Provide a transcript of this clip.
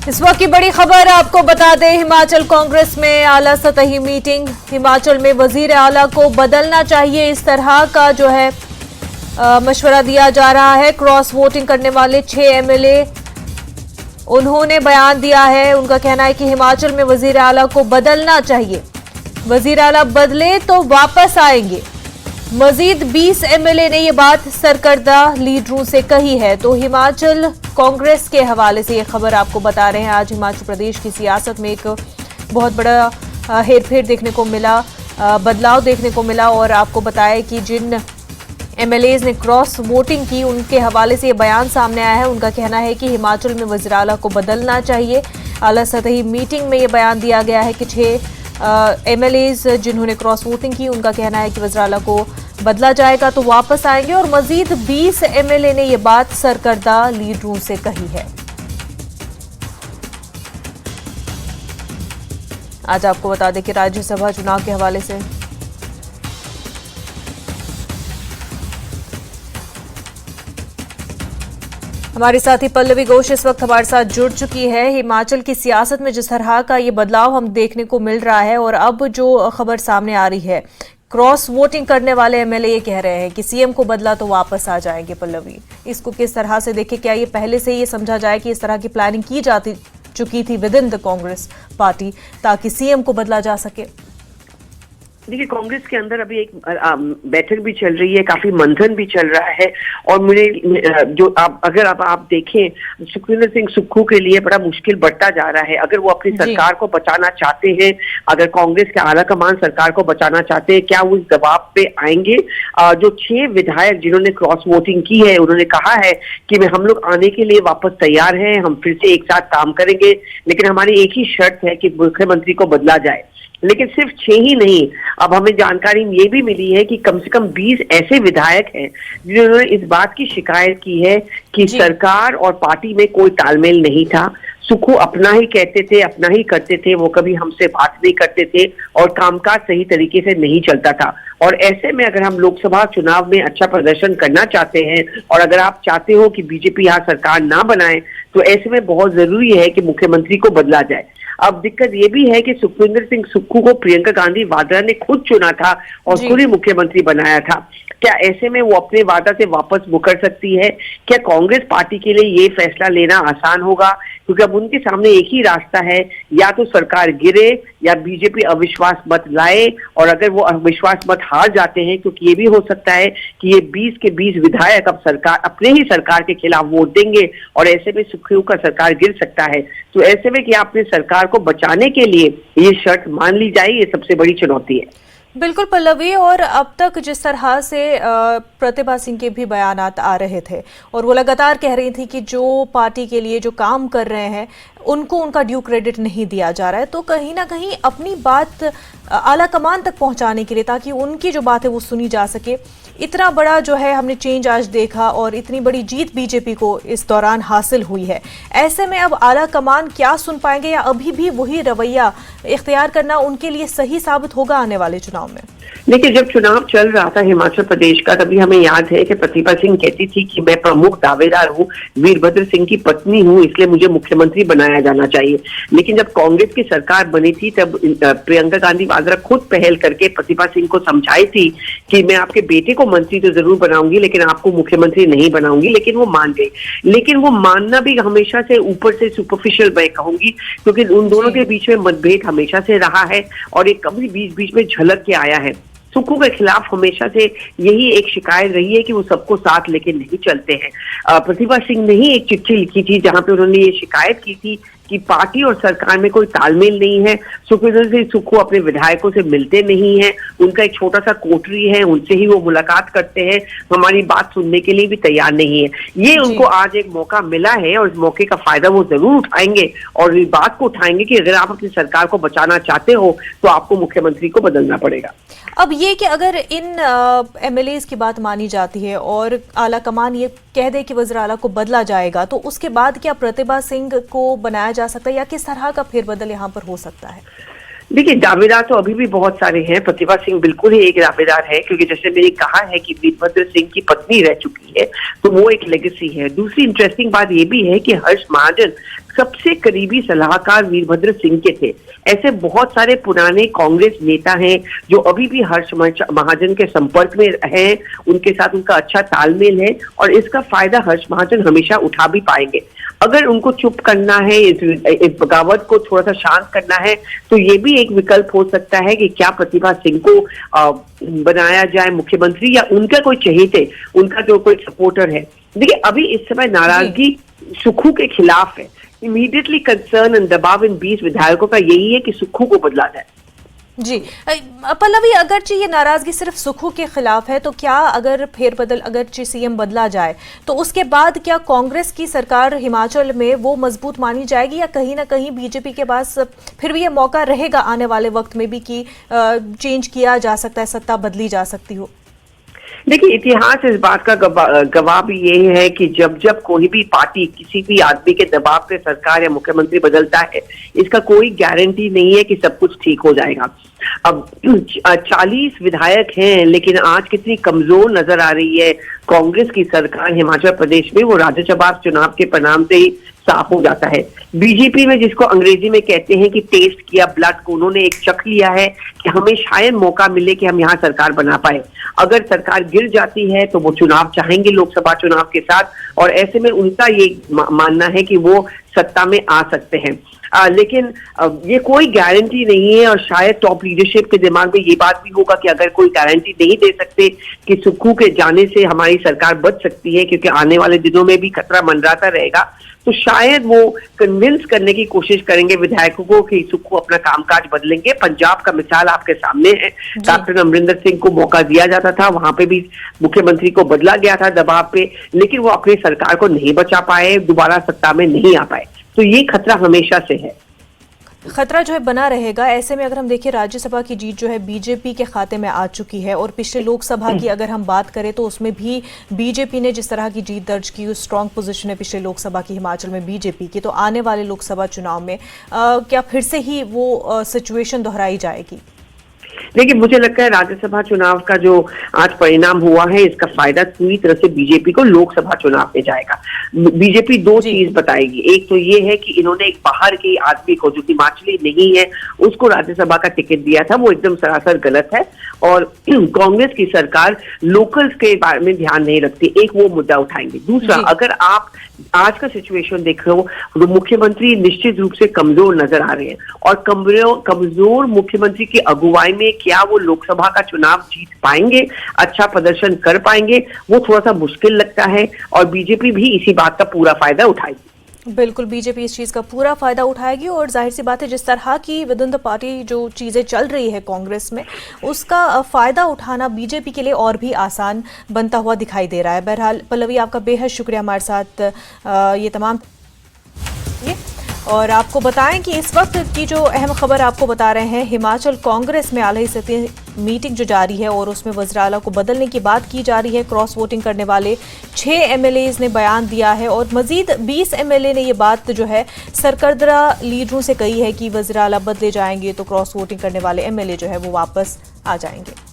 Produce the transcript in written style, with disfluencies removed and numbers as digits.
इस वक्त की बड़ी खबर आपको बता दें, हिमाचल कांग्रेस में आला सतही मीटिंग। हिमाचल में वजीर आला को बदलना चाहिए, इस तरह का जो है मशवरा दिया जा रहा है। क्रॉस वोटिंग करने वाले 6 एमएलए उन्होंने बयान दिया है। उनका कहना है कि हिमाचल में वजीर आला को बदलना चाहिए, वजीर आला बदले तो वापस आएंगे। मजीद 20 एमएलए ने ये बात सरकर्दा लीडरों से कही है। तो हिमाचल कांग्रेस के हवाले से ये खबर आपको बता रहे हैं। आज हिमाचल प्रदेश की सियासत में एक बहुत बड़ा हेरफेर देखने को मिला, बदलाव देखने को मिला। और आपको बताया कि जिन एमएलएज ने क्रॉस वोटिंग की, उनके हवाले से ये बयान सामने आया है। उनका कहना है कि हिमाचल में वज़ीर आला को बदलना चाहिए। आला सतही मीटिंग में ये बयान दिया गया है कि 6 एमएलएज जिन्होंने क्रॉस वोटिंग की, उनका कहना है कि वज़ीर आला को बदला जाएगा तो वापस आएंगे। और मजीद 20 एमएलए ने ये बात सरकर्दा लीडरों से कही है। आज आपको बता दें कि राज्यसभा चुनाव के हवाले से हमारे साथी पल्लवी घोष इस वक्त हमारे साथ जुड़ चुकी है। हिमाचल की सियासत में जिस तरह का ये बदलाव हम देखने को मिल रहा है और अब जो खबर सामने आ रही है, क्रॉस वोटिंग करने वाले एमएलए ये कह रहे हैं कि सीएम को बदला तो वापस आ जाएंगे। पल्लवी, इसको किस तरह से देखें? क्या ये पहले से ये समझा जाए कि इस तरह की प्लानिंग की जाती चुकी थी with in the Congress party ताकि सीएम को बदला जा सके? देखिए, कांग्रेस के अंदर अभी एक बैठक भी चल रही है, काफी मंथन भी चल रहा है। और मुझे जो अगर आप देखें, सुखविंदर सिंह सुक्खू के लिए बड़ा मुश्किल बढ़ता जा रहा है। अगर वो अपनी सरकार को बचाना चाहते हैं, अगर कांग्रेस के आला कमान सरकार को बचाना चाहते हैं, क्या वो इस दबाव पे आएंगे? जो 6 विधायक जिन्होंने क्रॉस वोटिंग की है, उन्होंने कहा है कि हम लोग आने के लिए वापस तैयार हैं, हम फिर से एक साथ काम करेंगे, लेकिन हमारी एक ही शर्त है कि मुख्यमंत्री को बदला जाए। लेकिन सिर्फ 6 ही नहीं, अब हमें जानकारी ये भी मिली है कि कम से कम 20 ऐसे विधायक हैं जिन्होंने इस बात की शिकायत की है कि सरकार और पार्टी में कोई तालमेल नहीं था। सुक्खू अपना ही कहते थे, अपना ही करते थे, वो कभी हमसे बात नहीं करते थे और कामकाज सही तरीके से नहीं चलता था। और ऐसे में अगर हम लोकसभा चुनाव में अच्छा प्रदर्शन करना चाहते हैं और अगर आप चाहते हो कि बीजेपी यहाँ सरकार ना बनाए, तो ऐसे में बहुत जरूरी है कि मुख्यमंत्री को बदला जाए। अब दिक्कत ये भी है कि सुखविंदर सिंह सुक्खू को प्रियंका गांधी वाड्रा ने खुद चुना था और खुद ही मुख्यमंत्री बनाया था। क्या ऐसे में वो अपने वादा से वापस मुकर सकती है? क्या कांग्रेस पार्टी के लिए ये फैसला लेना आसान होगा? क्योंकि अब उनके सामने एक ही रास्ता है, या तो सरकार गिरे या बीजेपी अविश्वास मत लाए। और अगर वो अविश्वास मत हार जाते हैं, क्योंकि ये भी हो सकता है कि ये 20 के 20 विधायक अब सरकार अपने ही सरकार के खिलाफ वोट देंगे और ऐसे में सुक्खू का सरकार गिर सकता है। तो ऐसे में कि अपने सरकार को बचाने के लिए ये शर्त मान ली जाए, ये सबसे बड़ी चुनौती है। बिल्कुल पल्लवी, और अब तक जिस तरह से प्रतिभा सिंह के भी बयानात आ रहे थे और वो लगातार कह रही थी कि जो पार्टी के लिए जो काम कर रहे हैं उनको उनका ड्यू क्रेडिट नहीं दिया जा रहा है, तो कहीं ना कहीं अपनी बात आला कमान तक पहुंचाने के लिए, ताकि उनकी जो बात है वो सुनी जा सके, इतना बड़ा जो है हमने चेंज आज देखा और इतनी बड़ी जीत बीजेपी को इस दौरान हासिल हुई है। ऐसे में अब आला कमान क्या सुन पाएंगे या अभी भी वही रवैया इख्तियार करना उनके लिए सही साबित होगा आने वाले चुनाव में? देखिए, जब चुनाव चल रहा था हिमाचल प्रदेश का, तभी हमें याद है कि प्रतिभा सिंह कहती थी कि मैं प्रमुख दावेदार हूँ, वीरभद्र सिंह की पत्नी हूँ, इसलिए मुझे मुख्यमंत्री बनाया जाना चाहिए। लेकिन जब कांग्रेस की सरकार बनी थी, तब प्रियंका गांधी वाड्रा खुद पहल करके प्रतिभा सिंह को समझाई थी कि मैं आपके बेटे को मंत्री तो जरूर बनाऊंगी, लेकिन आपको मुख्यमंत्री नहीं बनाऊंगी। लेकिन वो मान गई। लेकिन वो मानना भी हमेशा से ऊपर से सुपरफिशियल मैं कहूंगी, क्योंकि उन दोनों के बीच में मतभेद हमेशा से रहा है और एक कभी बीच में झलक के आया है। सुक्खू के खिलाफ हमेशा से यही एक शिकायत रही है कि वो सबको साथ लेके नहीं चलते हैं। प्रतिभा सिंह ने ही एक चिट्ठी लिखी थी जहां पे उन्होंने ये शिकायत की थी कि पार्टी और सरकार में कोई तालमेल नहीं है। सुखविंदर सिंह सुक्खू अपने विधायकों से मिलते नहीं हैं, उनका एक छोटा सा कोठरी है, उनसे ही वो मुलाकात करते हैं, हमारी बात सुनने के लिए भी तैयार नहीं है। ये उनको आज एक मौका मिला है और इस मौके का फायदा वो जरूर उठाएंगे और इस बात को उठाएंगे कि अगर आप अपनी सरकार को बचाना चाहते हो तो आपको मुख्यमंत्री को बदलना पड़ेगा। अब ये कि अगर इन एमएलएज की बात मानी जाती है और आला कमान ये कह दे कि वज़ीर आला को बदला जाएगा, तो उसके बाद क्या प्रतिभा सिंह को बनाया जा सकता है या किस तरह का फेरबदल यहाँ पर हो सकता है? देखिए, दावेदार तो अभी भी बहुत सारे हैं। प्रतिभा सिंह बिल्कुल ही एक दावेदार है, क्योंकि जैसे मैंने कहा है कि वीरभद्र सिंह की पत्नी रह चुकी है, तो वो एक लेगेसी है। दूसरी इंटरेस्टिंग बात ये भी है कि हर्ष महाजन सबसे करीबी सलाहकार वीरभद्र सिंह के थे। ऐसे बहुत सारे पुराने कांग्रेस नेता हैं जो अभी भी हर्ष महाजन के संपर्क में हैं, उनके साथ उनका अच्छा तालमेल है, और इसका फायदा हर्ष महाजन हमेशा उठा भी पाएंगे। अगर उनको चुप करना है, इस बगावत को थोड़ा सा शांत करना है, तो ये भी एक विकल्प हो सकता है कि क्या प्रतिभा सिंह को बनाया जाए मुख्यमंत्री, या उनका कोई चहेते, उनका जो कोई सपोर्टर है। देखिए, अभी इस समय नाराजगी सुक्खू के खिलाफ है। इमीडिएटली कंसर्न एंड दबाव इन 20 विधायकों का यही है कि सुक्खू को बदला जाए। जी पल्लवी, अगरचे ये नाराजगी सिर्फ सुक्खू के खिलाफ है, तो क्या अगर फेरबदल, अगरचे सीएम बदला जाए, तो उसके बाद क्या कांग्रेस की सरकार हिमाचल में वो मजबूत मानी जाएगी, या कहीं ना कहीं बीजेपी के पास फिर भी ये मौका रहेगा आने वाले वक्त में भी कि चेंज किया जा सकता है, सत्ता बदली जा सकती हो? देखिए, इतिहास इस बात का गवाह भी ये है कि जब जब कोई भी पार्टी किसी भी आदमी के दबाव पे सरकार या मुख्यमंत्री बदलता है, इसका कोई गारंटी नहीं है कि सब कुछ ठीक हो जाएगा। अब 40 विधायक हैं, लेकिन आज कितनी कमजोर नजर आ रही है कांग्रेस की सरकार हिमाचल प्रदेश में, वो राज्यसभा चुनाव के परिणाम से ही साफ हो जाता है। बीजेपी में, जिसको अंग्रेजी में कहते हैं कि टेस्ट किया ब्लड को, उन्होंने एक चख लिया है कि हमें शायद मौका मिले कि हम यहाँ सरकार बना पाए। अगर सरकार गिर जाती है तो वो चुनाव चाहेंगे लोकसभा चुनाव के साथ, और ऐसे में उनका ये मानना है कि वो सत्ता में आ सकते हैं। लेकिन ये कोई गारंटी नहीं है, और शायद टॉप लीडरशिप के दिमाग में ये बात भी होगा कि अगर कोई गारंटी नहीं दे सकते कि सुक्खू के जाने से हमारी सरकार बच सकती है, क्योंकि आने वाले दिनों में भी खतरा मंडराता रहेगा, तो शायद वो कन्विंस करने की कोशिश करेंगे विधायकों को कि सुक्खू अपना कामकाज बदलेंगे। पंजाब का मिसाल आपके सामने है। कैप्टन अमरिंदर सिंह को मौका दिया जाता था, वहां पे भी मुख्यमंत्री को बदला गया था दबाव पे, लेकिन वो अपनी सरकार को नहीं बचा पाए, दोबारा सत्ता में नहीं आ पाए। तो ये खतरा हमेशा से है, खतरा जो है बना रहेगा। ऐसे में अगर हम देखें, राज्यसभा की जीत जो है बीजेपी के खाते में आ चुकी है, और पिछले लोकसभा की अगर हम बात करें तो उसमें भी बीजेपी ने जिस तरह की जीत दर्ज की, उस स्ट्रॉन्ग पोजीशन है पिछले लोकसभा की हिमाचल में बीजेपी की, तो आने वाले लोकसभा चुनाव में क्या फिर से ही वो सिचुएशन दोहराई जाएगी? देखिए, मुझे लगता है राज्यसभा चुनाव का जो आज परिणाम हुआ है, इसका फायदा पूरी तरह से बीजेपी को लोकसभा चुनाव में जाएगा। बीजेपी दो चीज बताएगी। एक तो ये है कि इन्होंने एक बाहर के आदमी को, जो हिमाचली नहीं है, उसको राज्यसभा का टिकट दिया था, वो एकदम सरासर गलत है। और कांग्रेस की सरकार लोकल्स के बारे में ध्यान नहीं रखती, एक वो मुद्दा उठाएंगे। दूसरा, अगर आप आज का सिचुएशन देख रहे हो, तो मुख्यमंत्री निश्चित रूप से कमजोर नजर आ रहे हैं, और कमजोर मुख्यमंत्री की अगुवाई में क्या वो लोकसभा का चुनाव जीत पाएंगे, अच्छा प्रदर्शन कर पाएंगे, वो थोड़ा सा मुश्किल लगता है। और बीजेपी भी इसी बात का पूरा फायदा उठाएगी। बिल्कुल, बीजेपी इस चीज़ का पूरा फायदा उठाएगी, और जाहिर सी बात है जिस तरह की विद इन द पार्टी जो चीज़ें चल रही है कांग्रेस में, उसका फायदा उठाना बीजेपी के लिए और भी आसान बनता हुआ दिखाई दे रहा है। बहरहाल पल्लवी, आपका बेहद शुक्रिया हमारे साथ ये तमाम और आपको बताएं कि इस वक्त की जो अहम खबर आपको बता रहे हैं, हिमाचल कांग्रेस में आला सतही मीटिंग जो जारी है, और उसमें वज़ीर आला को बदलने की बात की जा रही है। क्रॉस वोटिंग करने वाले 6 एमएलएज ने बयान दिया है, और मजीद 20 एमएलए ने ये बात जो है सरकर्दा लीडरों से कही है कि वज़ीर आला बदले जाएंगे तो क्रॉस वोटिंग करने वाले एमएलए जो है वो वापस आ जाएंगे।